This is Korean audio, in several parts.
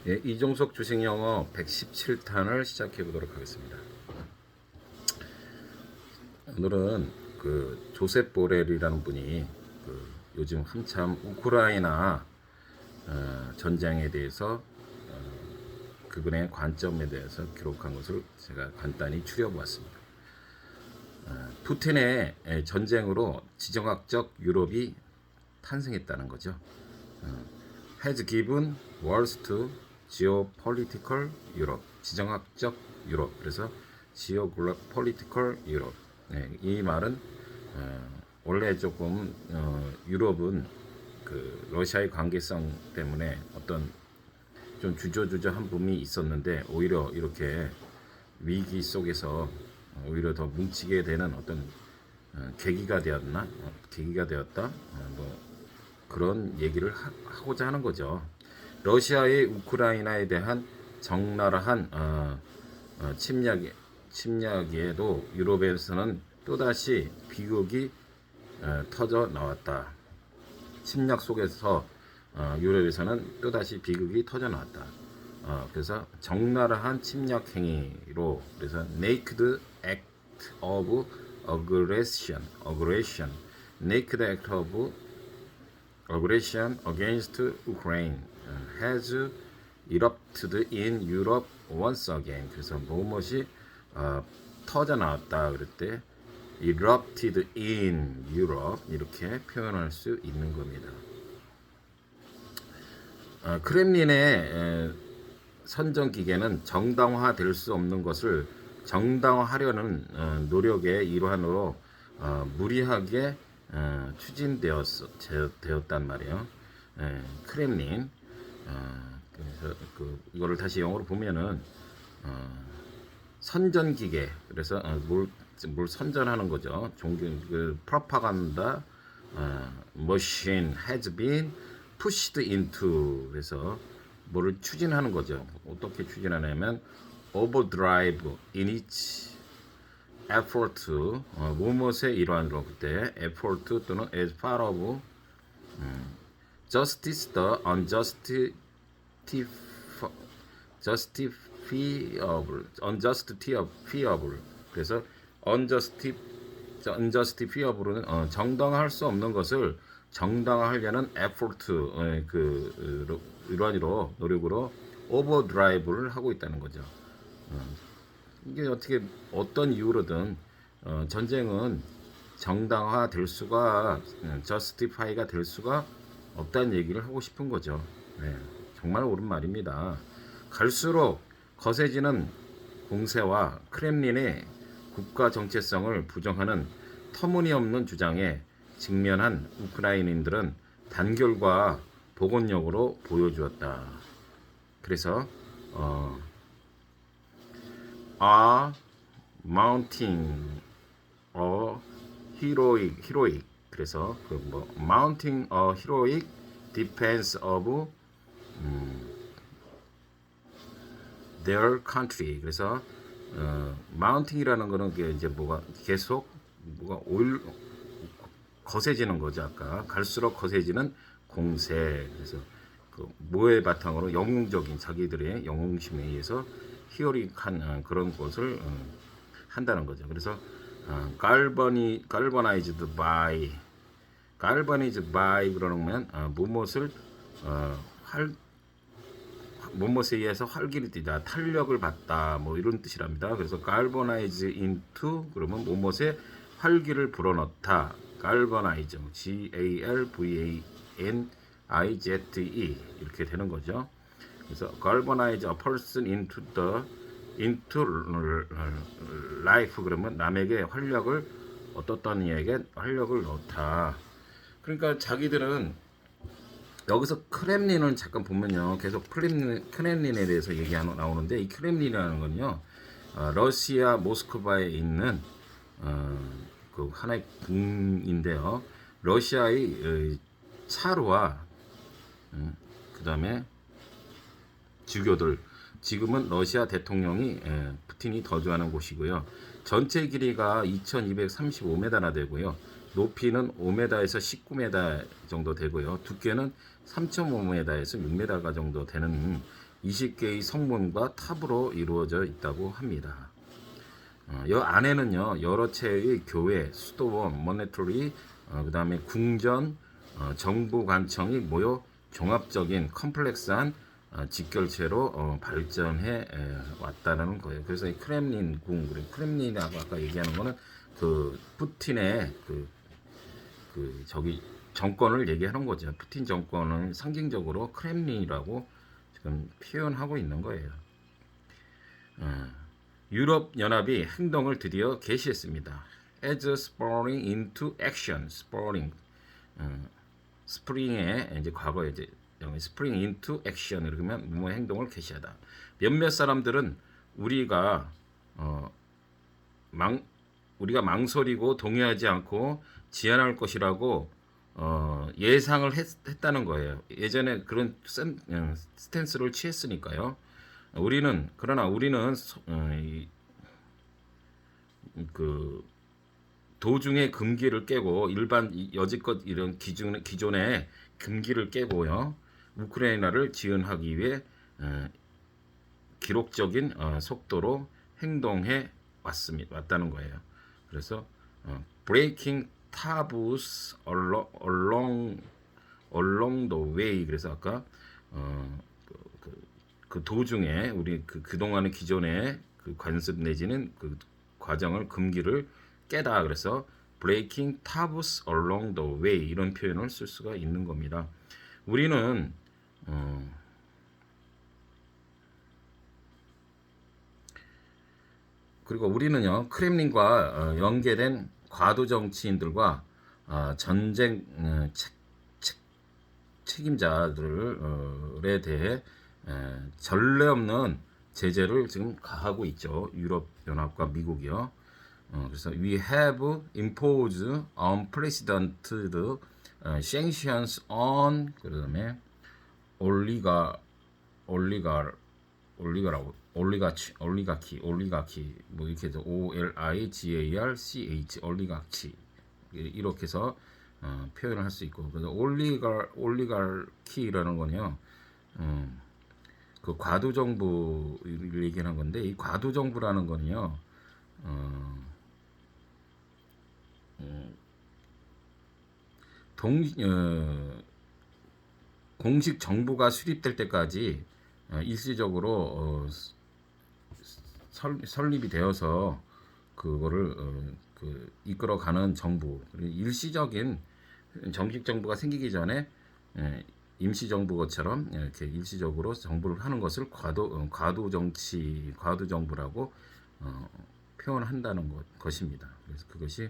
예, 이종석 주식 영어 117탄을 시작해 보도록 하겠습니다. 오늘은 그 조셉 보렐이라는 분이 요즘 한참 우크라이나 전쟁에 대해서 그분의 관점에 대해서 기록한 것을 제가 간단히 추려보았습니다. 푸틴의 전쟁으로 지정학적 유럽이 탄생했다는 거죠. has given words to geopolitical Europe, 지정학적 유럽. 그래서 geopolitical Europe. 네, 이 말은 원래 조금 유럽은 그 러시아의 관계성 때문에 어떤 좀 주저주저한 부분이 있었는데 오히려 이렇게 위기 속에서 오히려 더 뭉치게 되는 어떤 계기가 되었나? 계기가 되었다. 뭐 그런 얘기를 하고자 하는 거죠. 러시아의 우크라이나에 대한 적나라한 침략에도 유럽에서는 또다시 비극이 터져 나왔다. 침략 속에서 유럽에서는 또다시 비극이 터져 나왔다. 그래서 적나라한 침략 행위로 그래서 naked act of naked act of aggression against Ukraine has erupted in Europe once again. 그래서 무엇이 터져 나왔다 그럴 때 erupted in Europe 이렇게 표현할 수 있는 겁니다. 크렘린의 선전 기계는 정당화될 수 없는 것을 정당화하려는 노력의 일환으로 무리하게 추진되었단 말이에요. 크렘린. 그래서 이거를 다시 영어로 보면은 선전 기계. 그래서 뭘 선전하는 거죠. 프로파간다 machine has been pushed into. 그래서 뭐를 추진하는 거죠. 어떻게 추진하냐면 overdrive in its effort, 무엇의 일환으로 그때 effort 또는 as part of justice the unjustifiable. 그래서 unjustifiable는 정당화할 수 없는 것을 정당화하려는 effort 그 일환으로 노력으로 overdrive를 하고 있다는 거죠. 이게 어떤 이유로든 전쟁은 정당화될 수가 justify가 될 수가 없다는 얘기를 하고 싶은 거죠. 네, 정말 옳은 말입니다. 갈수록 거세지는 공세와 크렘린의 국가 정체성을 부정하는 터무니없는 주장에 직면한 우크라이나인들은 단결과 복원력으로 보여주었다. 그래서 are mounting a heroic 그래서 mounting a heroic defense of their country. 그래서 mounting이라는 거는 이제 뭐가 계속 뭐가 거세지는 거죠. 아까 갈수록 거세지는 공세. 그래서 뭐의 바탕으로 영웅적인 자기들의 영웅심에 의해서 히어릭한 그런 것을 한다는 거죠. 그래서 galvanized by 그러면 무엇에 의해서 활기를 띠다, 탄력을 받다, 뭐 이런 뜻이랍니다. 그래서 galvanize into 그러면 무엇에 활기를 불어넣다, galvanize, galvanize 이렇게 되는 거죠. 그래서 galvanize a person into life 그러면 남에게 활력을 어떻다는 이에게 활력을 넣다. 그러니까 자기들은 여기서 크렘린을 잠깐 보면요, 계속 크렘린에 대해서 나오는데 이 크렘린이라는 건요, 러시아 모스크바에 있는 그 하나의 궁인데요, 러시아의 차르와 그 다음에 주교들, 지금은 러시아 대통령이 푸틴이 거주하는 곳이고요. 전체 길이가 2235m나 되고요. 높이는 5m에서 19m 정도 되고요. 두께는 3.5m에서 6m 정도 되는 20개의 성문과 탑으로 이루어져 있다고 합니다. 이 안에는요 여러 채의 교회, 수도원, 모네터리, 그다음에 궁전, 정부 관청이 모여 종합적인 컴플렉스한 직결체로 발전해 왔다는 거예요. 그래서 이 크렘린 궁, 크렘린이라고 아까 얘기하는 거는 그 푸틴의 저기 정권을 얘기하는 거죠. 푸틴 정권을 상징적으로 크렘린이라고 지금 표현하고 있는 거예요. 유럽 연합이 행동을 드디어 개시했습니다. As spurring into action, spurring, 스프링의 이제 과거에 이제 spring into action 이렇게 하면 뭐 행동을 개시하다. 몇몇 사람들은 우리가 망설이고 동의하지 않고 지연할 것이라고 예상을 했다는 거예요. 예전에 그런 스탠스를 취했으니까요. 그러나 우리는 그 도중에 금기를 깨고 여지껏 이런 기존의 금기를 깨고요. 우크라이나를 지원하기 위해 기록적인 속도로 행동해 왔다는 거예요. 그래서 breaking taboos along the way. 그래서 아까 그 도중에 우리 그동안의 기존의 그 관습 내지는 그 과정을 금기를 깨다. 그래서 breaking taboos along the way 이런 표현을 쓸 수가 있는 겁니다. 우리는 그리고 우리는요 크렘린과 연계된 과도 정치인들과 전쟁 책임자들에 대해 전례 없는 제재를 지금 가하고 있죠. 유럽 연합과 미국이요. 그래서 we have imposed unprecedented sanctions on 그다음에 올리가키 뭐 이렇게 해서 OLIGARCH 올리가치 이렇게 해서 표현을 할 수 있고 그래서 올리가키라는 거는요 그 과도 정부를 얘기하는 건데 이 과도 정부라는 거는요 공식 정부가 수립될 때까지 일시적으로 설립이 되어서 그거를 이끌어가는 정부, 일시적인 정식 정부가 생기기 전에 임시 정부처럼 이렇게 일시적으로 정부를 하는 것을 과도 정부라고 표현한다는 것입니다. 그래서 그것이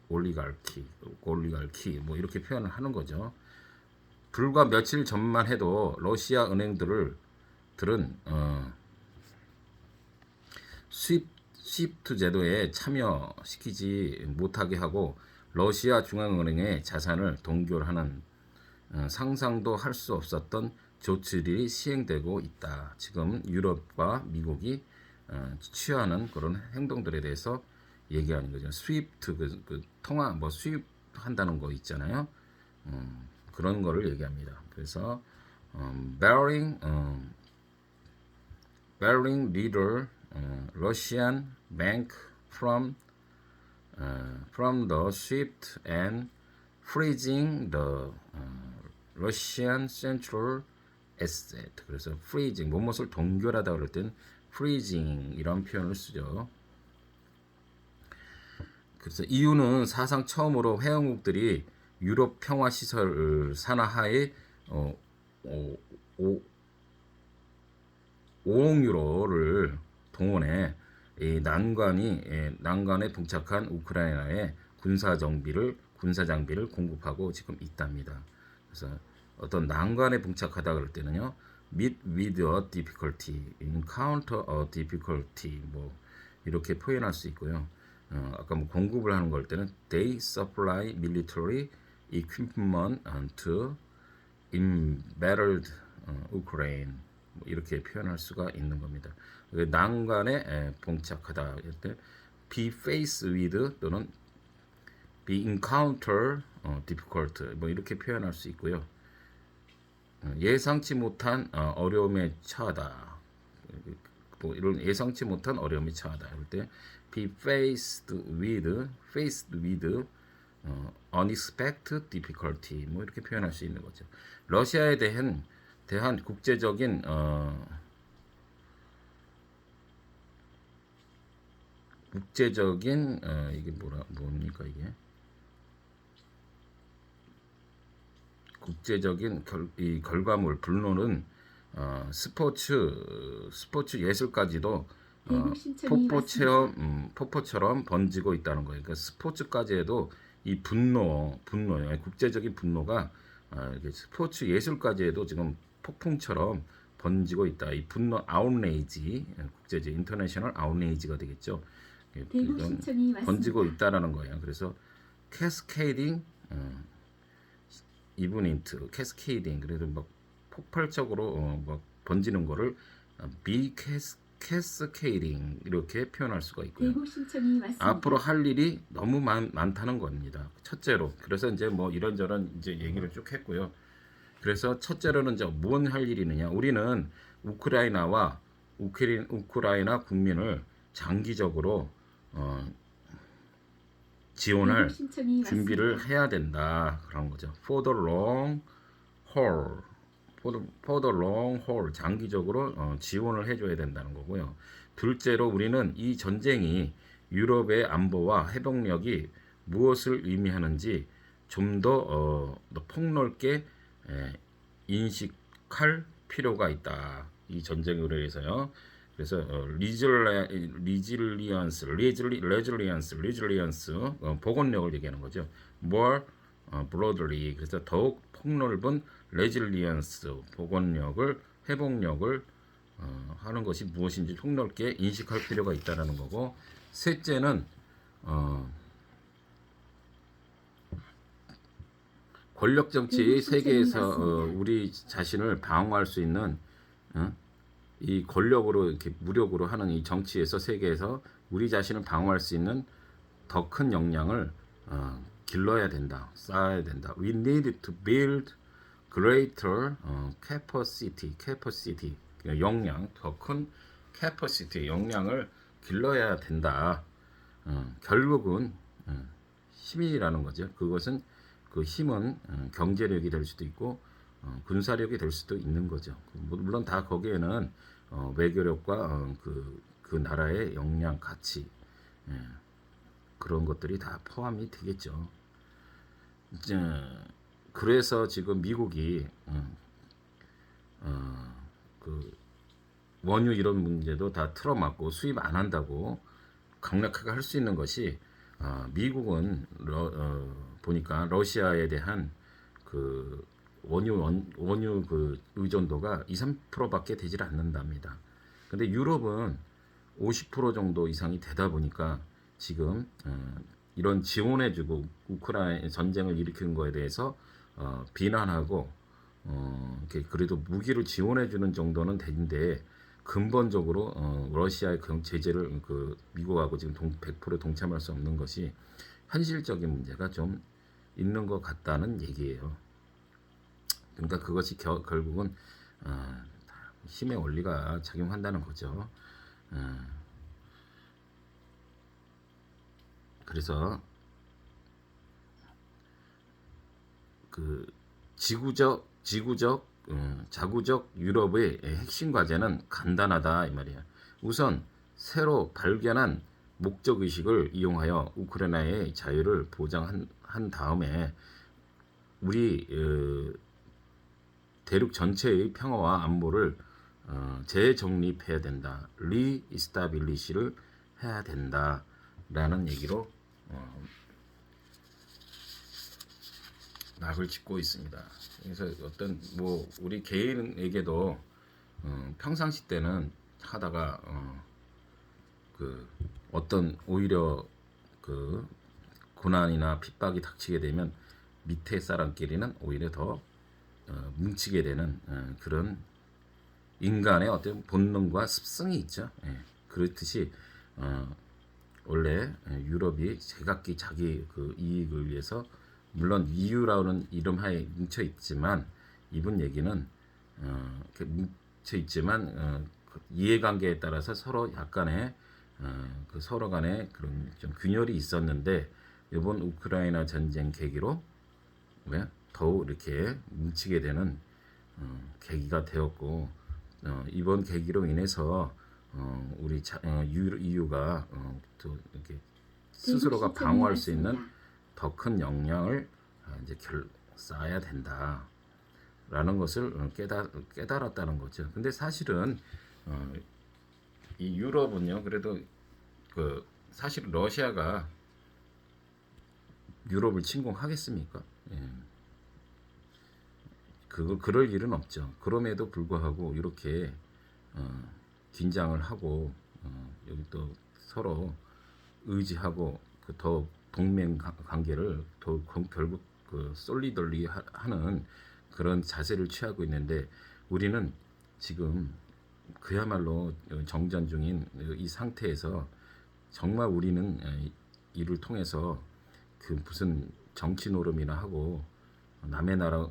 올리가키 뭐 이렇게 표현을 하는 거죠. 불과 며칠 전만 해도 러시아 은행들은 스위프트 제도에 참여시키지 못하게 하고 러시아 중앙은행의 자산을 동결하는 상상도 할 수 없었던 조치들이 시행되고 있다. 지금 유럽과 미국이 취하는 그런 행동들에 대해서 얘기하는 거죠. 스위프트 통화 스위프트 한다는 거 있잖아요. 그런 거를 얘기합니다. 그래서 barring leader Russian bank from the SWIFT and freezing the Russian central asset. 그래서 freezing 무엇을 동결하다 그럴 땐 freezing 이런 표현을 쓰죠. 그래서 이유는 사상 처음으로 회원국들이 유럽 평화 시설 산하에 5억 유로를 동원해 이 난관에 봉착한 우크라이나에 군사 장비를 공급하고 지금 있답니다. 그래서 어떤 난관에 봉착하다 그럴 때는요, meet with a difficulty, encounter a difficulty 뭐 이렇게 표현할 수 있고요. 아까 뭐 공급을 하는 걸 때는 they supply military equipment to embattled Ukraine 뭐 이렇게 표현할 수가 있는 겁니다. 난관에 봉착하다 할 때 be faced with 또는 be encounter difficult 뭐 이렇게 표현할 수 있고요. 예상치 못한 어려움에 처하다. 뭐 이런 예상치 못한 어려움에 처하다. 이럴 때 be faced with unexpected difficulty 뭐 이렇게 표현할 수 있는 거죠. 러시아에 대한 국제적인 이게 뭡니까 이게 국제적인 이 결과물 분노는 스포츠 예술까지도 폭포처럼 번지고 있다는 거예요. 그러니까 스포츠까지에도 이 분노요. 국제적인 분노가 이렇게 스포츠 예술까지에도 지금 폭풍처럼 번지고 있다. 이 분노 아웃레이지 국제적 인터내셔널 아웃레이지가 되겠죠. 이건 번지고 있다라는 거예요. 그래서 캐스케이딩 이브닌트 캐스케이딩 그래도 막 폭발적으로 막 번지는 거를 비 캐스케이딩 이렇게 표현할 수가 있고요. 앞으로 할 일이 너무 많다는 겁니다. 첫째로 그래서 이제 뭐 이런저런 이제 얘기를 쭉 했고요. 그래서 첫째로는 이제 무엇 할 일이느냐? 우리는 우크라이나 국민을 장기적으로 지원할 준비를 해야 된다 그런 거죠. For the long haul, 장기적으로 지원을 해줘야 된다는 거고요. 둘째로 우리는 이 전쟁이 유럽의 안보와 회복력이 무엇을 의미하는지 좀 더 폭넓게 인식할 필요가 있다. 이 전쟁으로 해서요. 그래서 리질리언스, 복원력을 얘기하는 거죠. more broadly 그래서 더욱 폭넓은 레질리언스, 복원력을 회복력을 하는 것이 무엇인지 폭넓게 인식할 필요가 있다라는 거고 셋째는 권력 정치 세계에서 우리 자신을 방어할 수 있는 이 권력으로 이렇게 무력으로 하는 이 정치에서 세계에서 우리 자신을 방어할 수 있는 더 큰 역량을 길러야 된다, 쌓아야 된다. We need to build greater capacity, 역량, 더 큰 capacity, 역량을 길러야 된다. 결국은 힘이라는 거죠. 그것은 그 힘은 경제력이 될 수도 있고 군사력이 될 수도 있는 거죠. 물론 다 거기에는 외교력과 그 나라의 역량, 가치 그런 것들이 다 포함이 되겠죠. 이제 그래서 지금 미국이 그 원유 이런 문제도 다 틀어막고 수입 안 한다고 강력하게 할 수 있는 것이 미국은 보니까 러시아에 대한 그 원유 그 의존도가 2~3%밖에 되질 않는답니다. 근데 유럽은 50% 정도 이상이 되다 보니까 지금 이런 지원해주고 우크라이나 전쟁을 일으키는 거에 대해서 비난하고 그래도 무기를 지원해주는 정도는 되는데 근본적으로 러시아의 제재를 그 미국하고 지금 100% 동참할 수 없는 것이 현실적인 문제가 좀 있는 것 같다는 얘기예요. 그러니까 그것이 결국은 힘의 원리가 작용한다는 거죠. 그래서 그 자구적 유럽의 핵심 과제는 간단하다 이 말이야. 우선 새로 발견한 목적 의식을 이용하여 우크라이나의 자유를 보장한 다음에 우리 대륙 전체의 평화와 안보를 재정립해야 된다. 리이스타빌리시를 해야 된다라는 얘기로 낙을 짓고 있습니다. 그래서 어떤 뭐 우리 개인에게도 평상시 때는 하다가 그 어떤 오히려 그 고난이나 핍박이 닥치게 되면 밑에 사람끼리는 오히려 더 뭉치게 되는 그런 인간의 어떤 본능과 습성이 있죠. 그렇듯이 원래 유럽이 제각기 자기 그 이익을 위해서 물론 EU라는 이름 하에 뭉쳐 있지만 이분 얘기는 이렇게 뭉쳐 있지만 그 이해관계에 따라서 서로 약간의 그 서로 간에 그런 좀 균열이 있었는데 이번 우크라이나 전쟁 계기로 왜 더욱 이렇게 뭉치게 되는 계기가 되었고 이번 계기로 인해서 우리 EU가 또 이렇게 스스로가 방어할 수 있는 더 큰 역량을 이제 쌓아야 된다라는 것을 깨달았다는 거죠. 근데 사실은 이 유럽은요, 그래도 그 사실 러시아가 유럽을 침공하겠습니까? 예. 그럴 일은 없죠. 그럼에도 불구하고 이렇게 긴장을 하고 여기 또 서로 의지하고 더 동맹 관계를 더 결국 그 솔리덜리 하는 그런 자세를 취하고 있는데 우리는 지금 그야말로 정전 중인 이 상태에서 정말 우리는 이를 통해서 그 무슨 정치 노름이나 하고 남의 나라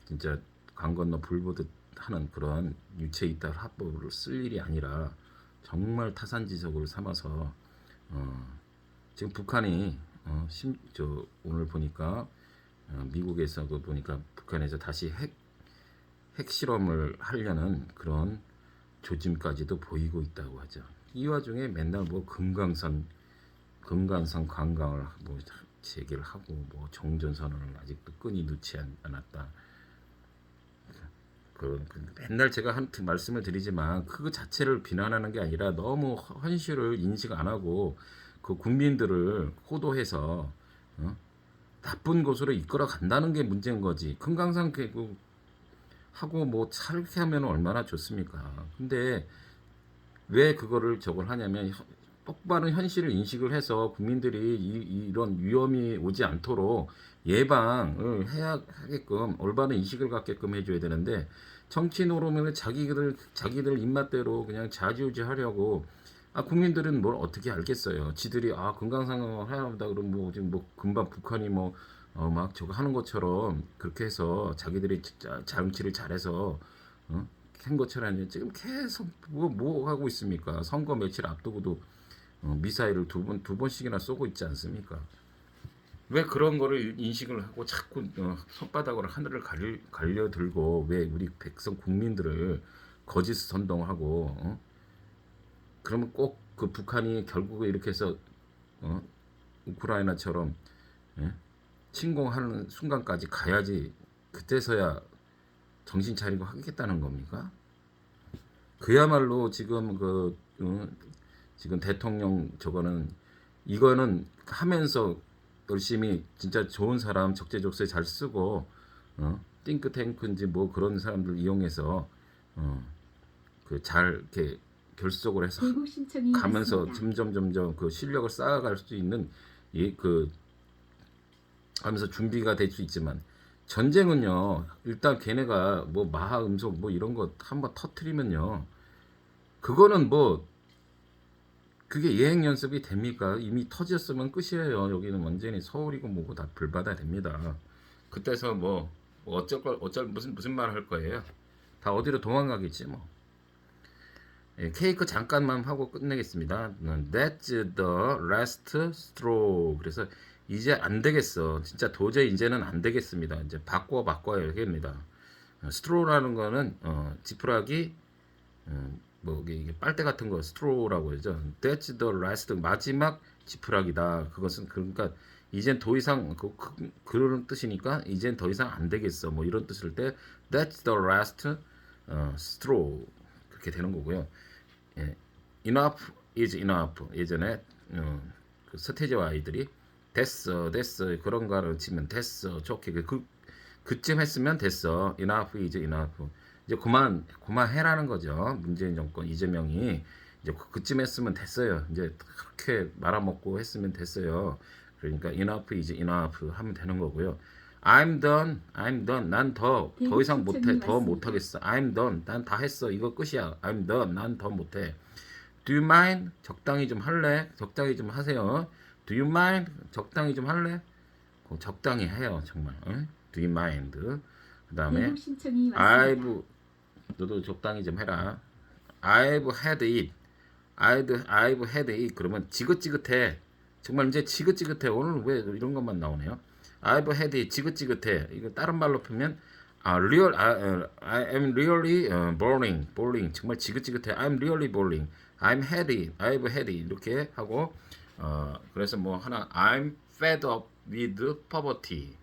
진짜 강 건너 불 보듯 하는 그런 유체 이탈 합법을 쓸 일이 아니라 정말 타산지석으로 삼아서 지금 북한이 오늘 보니까 미국에서 보니까 북한에서 다시 핵 실험을 하려는 그런 조짐까지도 보이고 있다고 하죠. 이 와중에 맨날 뭐 금강산 관광을 뭐 재개를 하고 뭐 종전선언을 아직도 끈이 놓지 않았다. 맨날 제가 말씀을 드리지만 그 자체를 비난하는 게 아니라 너무 현실을 인식 안 하고 그 국민들을 호도해서 나쁜 곳으로 이끌어 간다는 게 문제인 거지. 금강산 계곡 하고 뭐 이렇게 하면 얼마나 좋습니까? 근데 왜 그거를 저걸 하냐면 똑바른 현실을 인식을 해서 국민들이 이런 위험이 오지 않도록 예방을 해야 하게끔 올바른 인식을 갖게끔 해줘야 되는데 정치 노름을 자기들 입맛대로 그냥 좌지우지하려고 국민들은 뭘 어떻게 알겠어요. 지들이 금강산을 해야 한다 그러면 뭐 지금 뭐 금방 북한이 뭐 막 저거 하는 것처럼 그렇게 해서 자기들이 정치를 잘해서 한 것처럼 지금 계속 뭐 하고 있습니까? 선거 며칠 앞두고도 미사일을 두 번씩이나 쏘고 있지 않습니까? 왜 그런 거를 인식을 하고 자꾸 손바닥으로 하늘을 갈려 들고 왜 우리 백성 국민들을 거짓 선동하고 그러면 꼭 그 북한이 결국에 이렇게 해서 우크라이나처럼 침공하는 순간까지 가야지 그때서야 정신 차리고 하겠다는 겁니까? 그야말로 지금 지금 대통령 이거는 하면서 열심히 진짜 좋은 사람 적재적소에 잘 쓰고 띵크탱크인지 뭐 그런 사람들 이용해서 잘 이렇게 결속을 해서 가면서 점점 그 실력을 쌓아갈 수 있는 하면서 준비가 될 수 있지만 전쟁은요 일단 걔네가 뭐 마하 음속 뭐 이런 거 한번 터트리면요 그거는 뭐 그게 예행 연습이 됩니까? 이미 터졌으면 끝이에요. 여기는 완전히 서울이고 뭐고 다 불바다 됩니다. 그때서 뭐 무슨 말 할 거예요? 다 어디로 도망가겠지 뭐. 케이크 잠깐만 하고 끝내겠습니다. That's the last straw. 그래서 이제 안 되겠어. 진짜 도저히 이제는 안 되겠습니다. 이제 바꿔야 됩니다. straw라는 거는 지푸라기 뭐 이게 빨대 같은 거 스트로라고 하죠. That's the last 마지막 지푸라기다. 그것은 그러니까 이젠 더 이상 그런 뜻이니까 이젠 더 이상 안 되겠어. 뭐 이런 뜻일 때 That's the last straw 그렇게 되는 거고요. 예. Enough is enough. 예전에 그 서태지와 아이들이 됐어 그런 거를 치면 됐어 좋게 그쯤 했으면 됐어. Enough is enough. 이제 그만해라는 거죠. 문재인 정권 이재명이 이제 그쯤 했으면 됐어요. 이제 그렇게 말아먹고 했으면 됐어요. 그러니까 enough is enough 하면 되는 거고요. I'm done. 난 더 이상 못해. 더 못하겠어. I'm done. 난 다 했어. 이거 끝이야. I'm done. 난 더 못해. Do you mind? 적당히 좀 할래? 적당히 좀 하세요. Do you mind? 적당히 좀 할래? 적당히 해요. 정말. Do you mind? 그다음에 대북 신청이 왔습니다. I've 너도 적당히 좀 해라. I've had it. I've had it. 그러면 지긋지긋해. 정말 이제 지긋지긋해. 오늘 왜 이런 것만 나오네요. I've had it. 지긋지긋해. 이거 다른 말로 풀면 I am really boring. 정말 지긋지긋해. I'm really boring. I'm had it. I've had it. 이렇게 하고 그래서 뭐 하나 I'm fed up with poverty.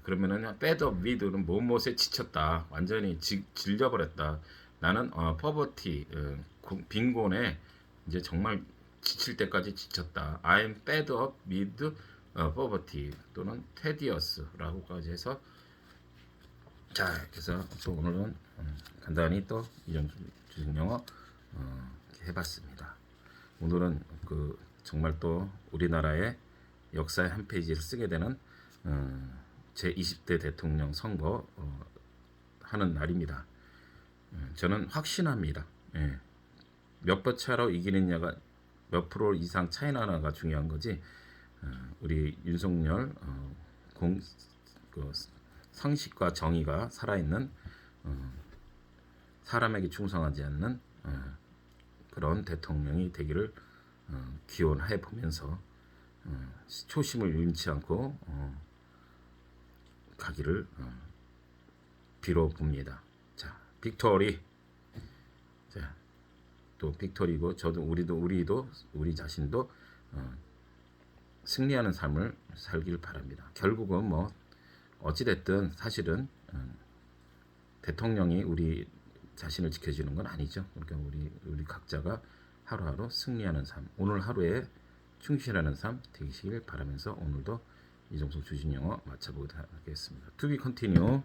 그러면은 fed up with는 무엇에 지쳤다. 완전히 질려버렸다. 나는 poverty 빈곤에 이제 정말 지칠 때까지 지쳤다. I'm fed up with poverty 또는 tedious라고까지 해서 자 그래서 또 오늘은 간단히 또 이런 주식 영어 해봤습니다. 오늘은 그 정말 또 우리나라의 역사의 한 페이지를 쓰게 되는 제 20대 대통령 선거 하는 날입니다. 저는 확신합니다. 예. 몇 표 차로 이기느냐가 몇 프로 이상 차이 나나가 중요한 거지. 우리 윤석열 그 상식과 정의가 살아있는 사람에게 충성하지 않는 그런 대통령이 되기를 기원해 보면서 초심을 잃지 않고 가기를 빌어봅니다. 자, 빅토리. 자, 또 빅토리고 저도 우리 자신도 승리하는 삶을 살길 바랍니다. 결국은 뭐 어찌됐든 사실은 대통령이 우리 자신을 지켜주는 건 아니죠. 그러니까 우리 각자가 하루하루 승리하는 삶, 오늘 하루에 충실하는 삶 되시길 바라면서 오늘도 이종석 주식 영어 마쳐보도록 하겠습니다. To be continue.